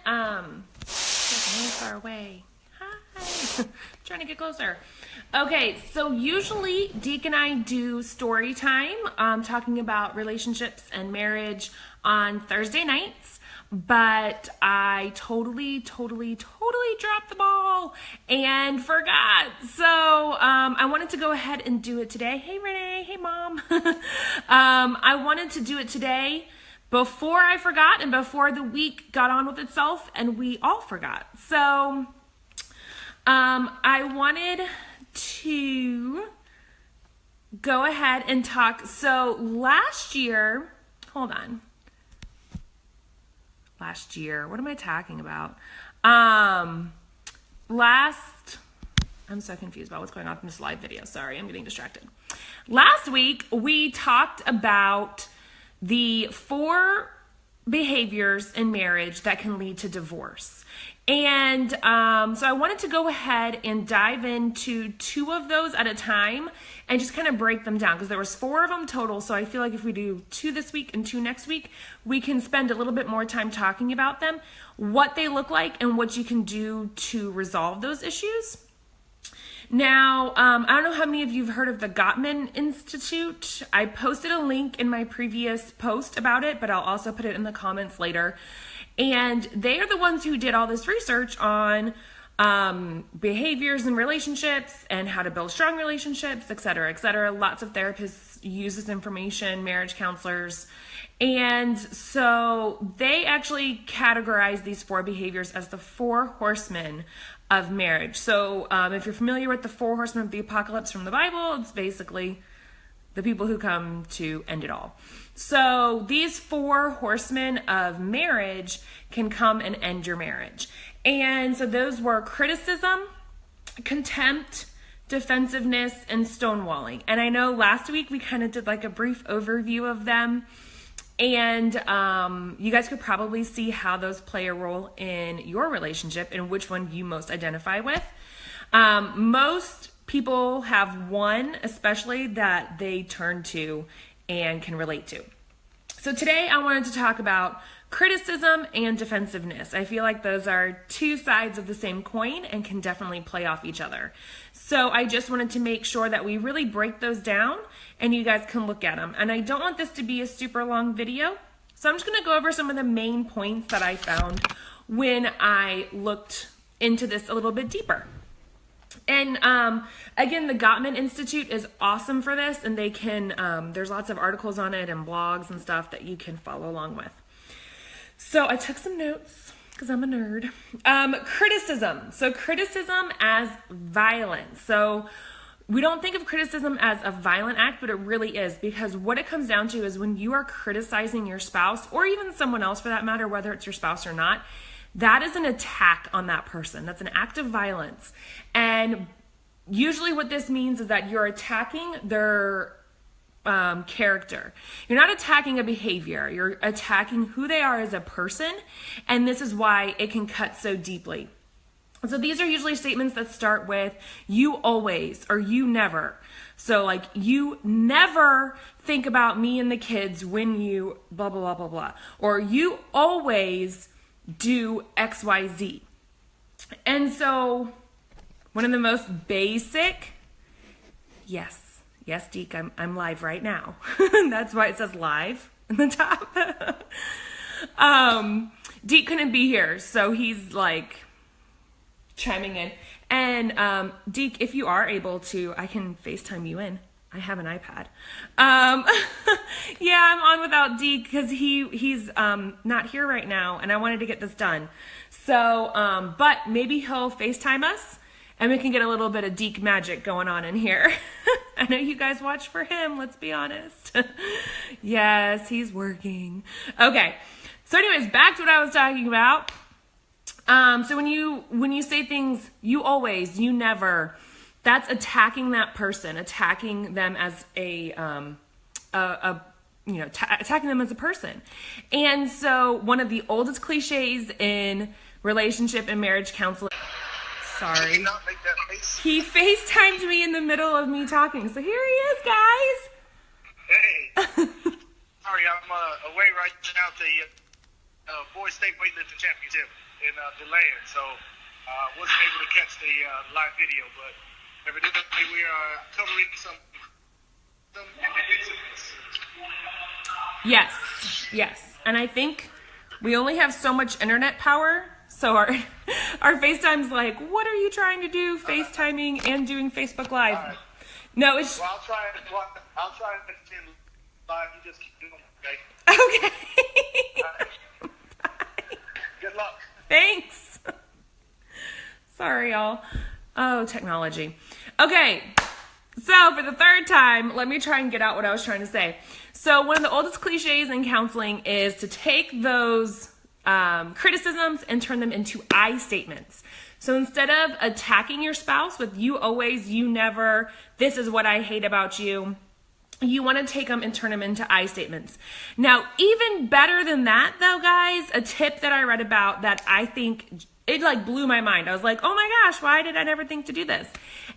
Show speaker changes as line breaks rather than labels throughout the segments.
It's really far away. Hi. Trying to get closer. Okay, so usually Deke and I do story time, talking about relationships and marriage on Thursday nights. But I totally dropped the ball and forgot. So I wanted to go ahead and do it today. Hey, Renee. Hey, Mom. I wanted to do it today before I forgot and before the week got on with itself and we all forgot. So I wanted to go ahead and talk. So last year, hold on. Last year, what am I talking about? I'm so confused about what's going on in this live video. Sorry, I'm getting distracted. Last week, we talked about the 4 behaviors in marriage that can lead to divorce. And so I wanted to go ahead and dive into 2 of those at a time and just kind of break them down because there was 4 of them total. So I feel like if we do 2 this week and 2 next week, we can spend a little bit more time talking about them, what they look like, and what you can do to resolve those issues. Now, I don't know how many of you have heard of the Gottman Institute. I posted a link in my previous post about it, but I'll also put it in the comments later. And they are the ones who did all this research on behaviors in relationships and how to build strong relationships, et cetera, et cetera. Lots of therapists use this information, marriage counselors. And so they actually categorize these 4 behaviors as the 4 horsemen of marriage. So if you're familiar with the 4 horsemen of the apocalypse from the Bible, it's basically the people who come to end it all. So these 4 horsemen of marriage can come and end your marriage. And so those were criticism, contempt, defensiveness, and stonewalling. And I know last week we kind of did like a brief overview of them. And you guys could probably see how those play a role in your relationship and which one you most identify with. Most people have one, especially that they turn to and can relate to. So today I wanted to talk about criticism and defensiveness. I feel like those are 2 sides of the same coin and can definitely play off each other. So I just wanted to make sure that we really break those down and you guys can look at them. And I don't want this to be a super long video. So I'm just going to go over some of the main points that I found when I looked into this a little bit deeper. And again, the Gottman Institute is awesome for this, and they can, there's lots of articles on it and blogs and stuff that you can follow along with. So I took some notes because I'm a nerd. Criticism. So criticism as violence. So we don't think of criticism as a violent act, but it really is, because what it comes down to is when you are criticizing your spouse, or even someone else for that matter, whether it's your spouse or not, that is an attack on that person. That's an act of violence. And usually what this means is that you're attacking their character. You're not attacking a behavior. You're attacking who they are as a person. And this is why it can cut so deeply. So these are usually statements that start with "you always" or "you never." So like, "you never think about me and the kids when you blah, blah, blah, blah, blah." Or "you always do XYZ. And so one of the most basic, yes, Deke, I'm live right now. That's why it says live in the top. Deke couldn't be here, so he's like chiming in. And Deke, if you are able to, I can FaceTime you in. I have an iPad. Yeah, I'm on without Deke because he's not here right now, and I wanted to get this done. So, but maybe he'll FaceTime us, and we can get a little bit of Deke magic going on in here. I know you guys watch for him, let's be honest. Yes, he's working. Okay, so anyways, back to what I was talking about. So when you say things, "you always," "you never," that's attacking that person, attacking them as attacking them as a person. And so one of the oldest cliches in relationship and marriage counseling. Sorry. He FaceTimed me in the middle of me talking. So here he is, guys.
Hey. Sorry, I'm away right now at the Boys State Weightlifting Championship. and delaying, so wasn't able to catch the live video. But evidently, we are covering some defensiveness.
Yes. And I think we only have so much internet power, so our FaceTime's like, what are you trying to do, FaceTiming and doing Facebook Live?
Right.
No, it's...
Well, I'll try and attend live. You just keep doing it, okay?
Okay.
Bye. Good luck.
Thanks. Sorry, y'all. Oh, technology. Okay, so for the third time, let me try and get out what I was trying to say. So one of the oldest cliches in counseling is to take those criticisms and turn them into I statements. So instead of attacking your spouse with you always, you never, this is what I hate about you, you want to take them and turn them into I statements. Now, even better than that though, guys, a tip that I read about that I think it like blew my mind. I was like, oh my gosh, why did I never think to do this?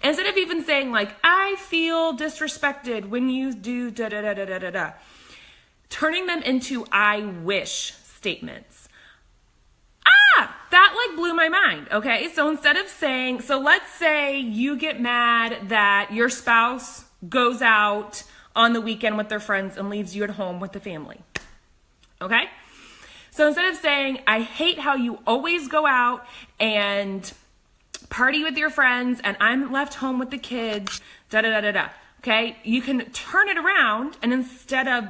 Instead of even saying like, I feel disrespected when you do da da da da da da da, turning them into I wish statements. That like blew my mind, okay? So instead of saying, so let's say you get mad that your spouse goes out on the weekend with their friends and leaves you at home with the family, okay? So instead of saying, I hate how you always go out and party with your friends and I'm left home with the kids, da da da da da, okay? You can turn it around, and instead of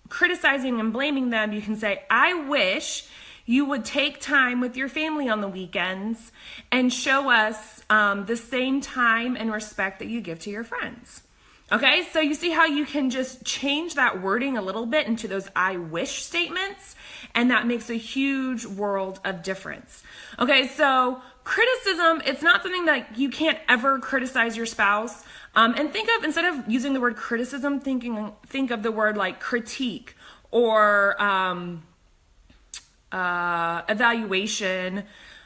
criticizing and blaming them, you can say, I wish you would take time with your family on the weekends and show us the same time and respect that you give to your friends. Okay, so you see how you can just change that wording a little bit into those I wish statements, and that makes a huge world of difference. Okay, so criticism, it's not something that you can't ever criticize your spouse. And think of, instead of using the word criticism, think of the word like critique or evaluation,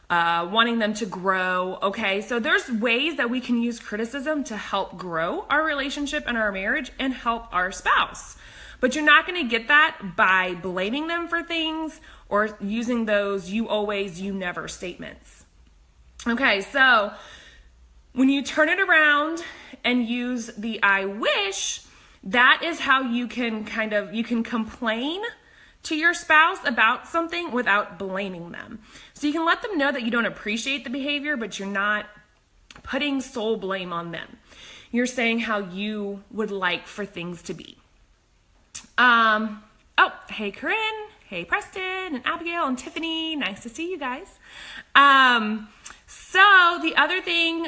wanting them to grow. Okay, so there's ways that we can use criticism to help grow our relationship and our marriage and help our spouse. But you're not going to get that by blaming them for things or using those you always, you never statements. Okay, so when you turn it around and use the I wish, that is how you can you can complain to your spouse about something without blaming them. So you can let them know that you don't appreciate the behavior, but you're not putting sole blame on them. You're saying how you would like for things to be. Oh, hey Corinne, hey Preston and Abigail and Tiffany, nice to see you guys. So the other thing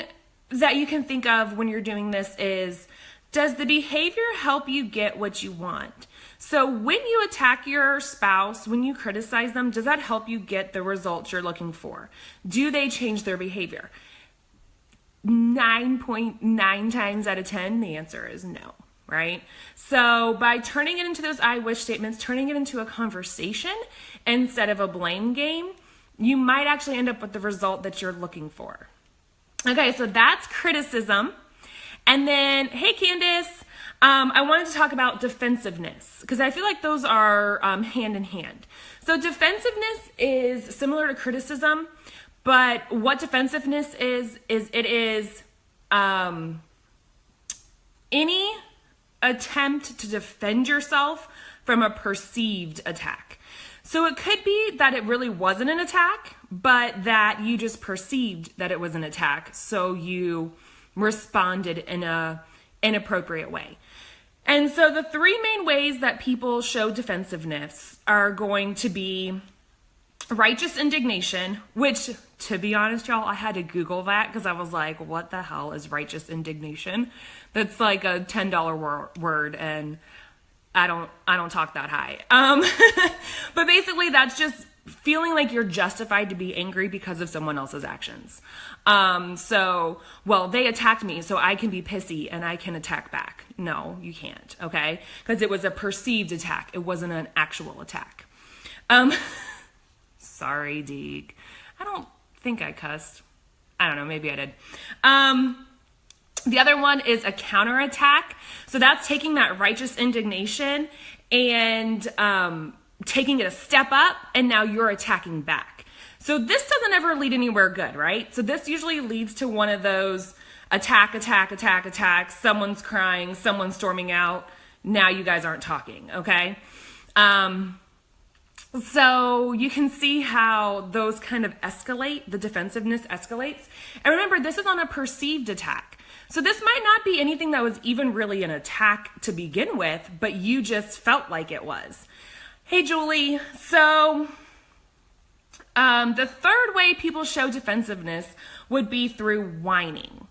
that you can think of when you're doing this is, does the behavior help you get what you want? So when you attack your spouse, when you criticize them, does that help you get the results you're looking for? Do they change their behavior? 9.9 times out of 10, the answer is no, right? So by turning it into those I wish statements, turning it into a conversation instead of a blame game, you might actually end up with the result that you're looking for. Okay, so that's criticism. And then, hey Candace, I wanted to talk about defensiveness because I feel like those are hand in hand. So defensiveness is similar to criticism, but what defensiveness is it is any attempt to defend yourself from a perceived attack. So it could be that it really wasn't an attack, but that you just perceived that it was an attack, so you responded in a inappropriate way. And so the three main ways that people show defensiveness are going to be righteous indignation, which, to be honest, y'all, I had to Google that because I was like, what the hell is righteous indignation? That's like a $10 word, and I don't talk that high. But basically that's just feeling like you're justified to be angry because of someone else's actions. So, well, they attacked me, so I can be pissy and I can attack back. No, you can't, okay? Because it was a perceived attack. It wasn't an actual attack. Sorry, Deek. I don't think I cussed. I don't know, maybe I did. The other one is a counterattack. So that's taking that righteous indignation and taking it a step up, and now you're attacking back. So this doesn't ever lead anywhere good, right? So this usually leads to one of those attack, someone's crying, someone's storming out, now you guys aren't talking, okay? So you can see how those kind of escalate, the defensiveness escalates. And remember, this is on a perceived attack. So this might not be anything that was even really an attack to begin with, but you just felt like it was. Hey, Julie. So the third way people show defensiveness would be through whining.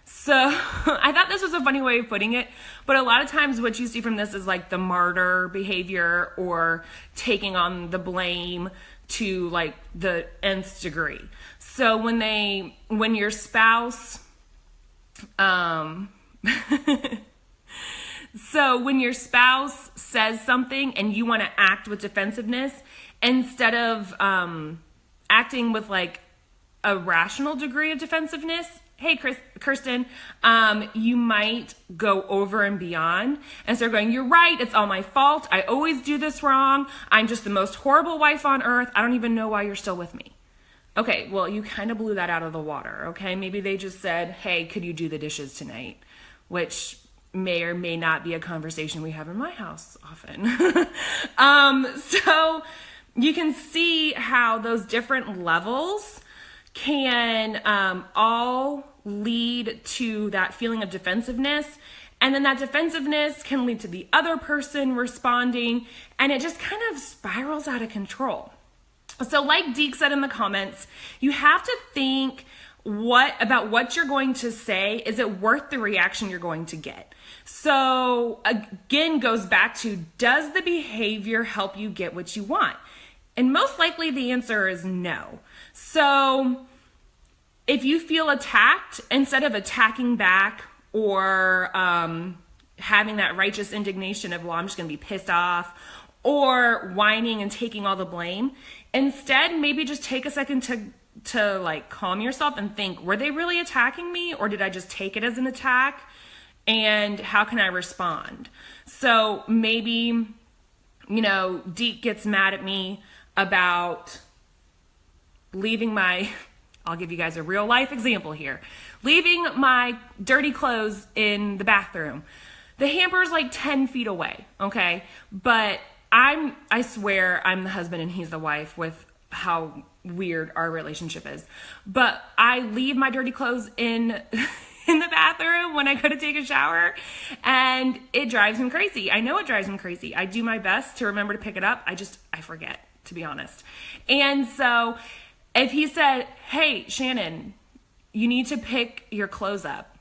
So I thought this was a funny way of putting it, but a lot of times what you see from this is like the martyr behavior or taking on the blame to like the nth degree. So when your spouse, says something and you want to act with defensiveness, instead of acting with like a rational degree of defensiveness, hey, Kirsten, you might go over and beyond and start going, you're right, it's all my fault. I always do this wrong. I'm just the most horrible wife on earth. I don't even know why you're still with me. Okay, well, you kind of blew that out of the water, okay? Maybe they just said, hey, could you do the dishes tonight? Which may or may not be a conversation we have in my house often. So you can see how those different levels can all lead to that feeling of defensiveness, and then that defensiveness can lead to the other person responding, and it just kind of spirals out of control. So like Deke said in the comments, you have to think about what you're going to say. Is it worth the reaction you're going to get? So again, goes back to, does the behavior help you get what you want? And most likely the answer is no. So if you feel attacked, instead of attacking back or having that righteous indignation of, well, I'm just going to be pissed off, or whining and taking all the blame, instead maybe just take a second to like calm yourself and think, were they really attacking me, or did I just take it as an attack? And how can I respond? So maybe, Deke gets mad at me about leaving I'll give you guys a real life example here. Leaving my dirty clothes in the bathroom. The hamper is like 10 feet away, okay? But I swear I'm the husband and he's the wife with how weird our relationship is. But I leave my dirty clothes in the bathroom when I go to take a shower, and it drives him crazy. I know it drives him crazy. I do my best to remember to pick it up. I forget, to be honest. And so if he said, hey, Shannon, you need to pick your clothes up,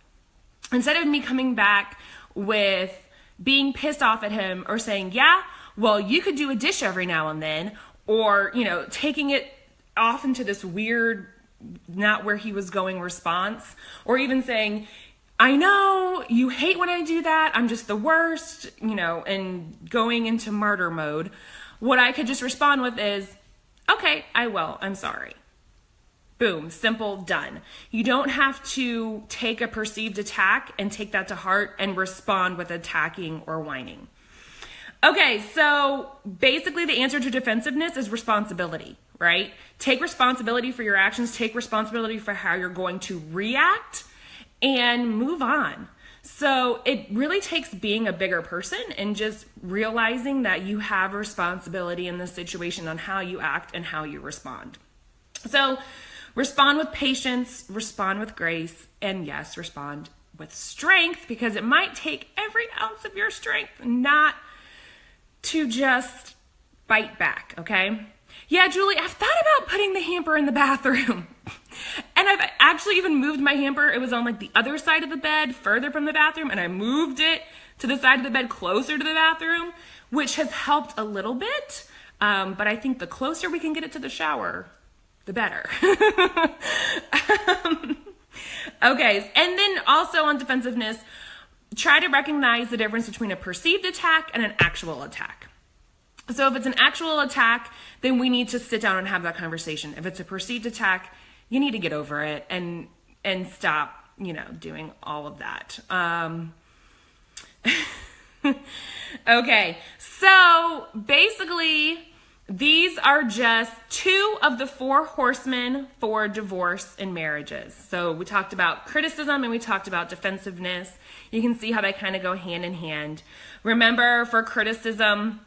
instead of me coming back with being pissed off at him or saying, yeah, well, you could do a dish every now and then, or, taking it off into this weird, not where he was going response, or even saying, I know you hate when I do that, I'm just the worst, and going into martyr mode, what I could just respond with is, okay, I will, I'm sorry. Boom, simple, done. You don't have to take a perceived attack and take that to heart and respond with attacking or whining. Okay, so basically the answer to defensiveness is responsibility, right? Take responsibility for your actions, take responsibility for how you're going to react, and move on. So it really takes being a bigger person and just realizing that you have responsibility in this situation on how you act and how you respond. So respond with patience, respond with grace, and yes, respond with strength, because it might take every ounce of your strength not to just bite back, okay? Yeah, Julie, I've thought about putting the hamper in the bathroom. And I've actually even moved my hamper. It was on like the other side of the bed, further from the bathroom, and I moved it to the side of the bed closer to the bathroom, which has helped a little bit. But I think the closer we can get it to the shower, the better. Okay, and then also on defensiveness, try to recognize the difference between a perceived attack and an actual attack. So if it's an actual attack, then we need to sit down and have that conversation. If it's a perceived attack, you need to get over it and stop, doing all of that. Okay, so basically these are just 2 of the 4 horsemen for divorce in marriages. So we talked about criticism and we talked about defensiveness. You can see how they kind of go hand in hand. Remember, for criticism,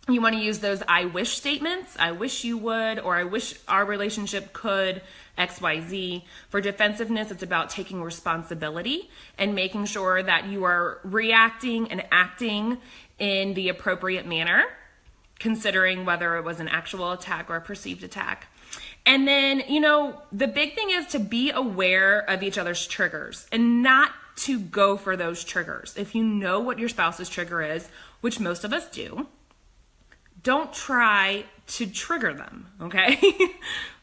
you want to use those I wish statements. I wish you would, or I wish our relationship could XYZ. For defensiveness, it's about taking responsibility and making sure that you are reacting and acting in the appropriate manner, considering whether it was an actual attack or a perceived attack. And then, the big thing is to be aware of each other's triggers and not to go for those triggers. If you know what your spouse's trigger is, which most of us do, don't try to trigger them, okay?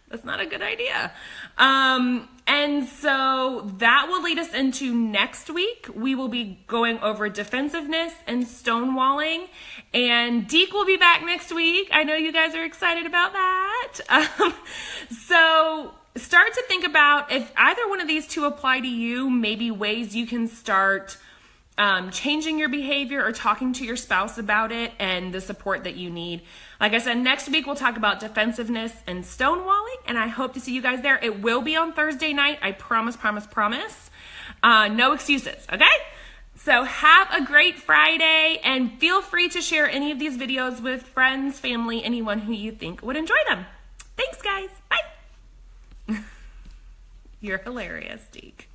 That's not a good idea. And so that will lead us into next week. We will be going over defensiveness and stonewalling. And Deke will be back next week. I know you guys are excited about that. So start to think about if either one of these 2 apply to you, maybe ways you can start changing your behavior or talking to your spouse about it and the support that you need. Like I said, next week we'll talk about defensiveness and stonewalling, and I hope to see you guys there. It will be on Thursday night. I promise. No excuses, okay? So have a great Friday, and feel free to share any of these videos with friends, family, anyone who you think would enjoy them. Thanks, guys. Bye. You're hilarious, Deke.